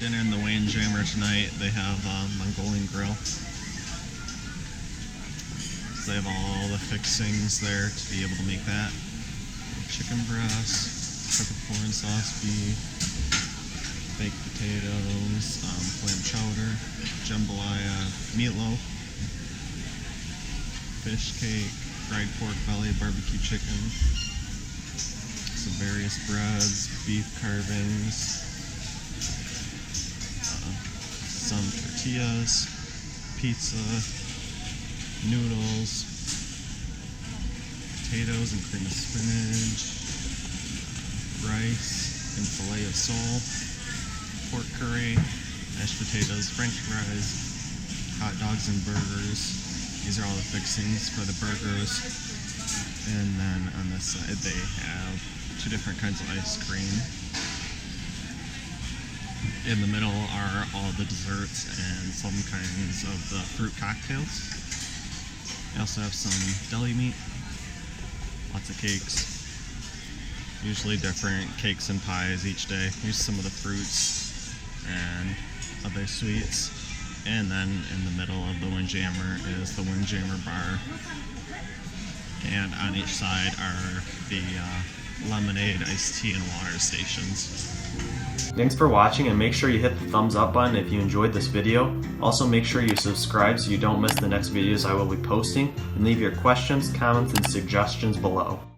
dinner in the Windjammer tonight. They have Mongolian grill. So they have all the fixings there to be able to make that. Chicken breast, peppercorn sauce beef, baked potatoes, clam chowder, jambalaya, meatloaf, fish cake, fried pork belly, barbecue chicken, some various breads, beef carvings, some tortillas, pizza, noodles, potatoes and cream of spinach, rice and filet of sole, pork curry, mashed potatoes, french fries, hot dogs and burgers. These are all the fixings for the burgers. And then on this side they have 2 different kinds of ice cream. In the middle are all the desserts and some kinds of the fruit cocktails. They also have some deli meat, lots of cakes, usually different cakes and pies each day. Here's some of the fruits and other sweets. And then in the middle of the Windjammer is the Windjammer bar. And on each side are the lemonade, iced tea, and water stations. Thanks for watching, and make sure you hit the thumbs up button if you enjoyed this video. Also make sure you subscribe so you don't miss the next videos I will be posting, and leave your questions, comments, and suggestions below.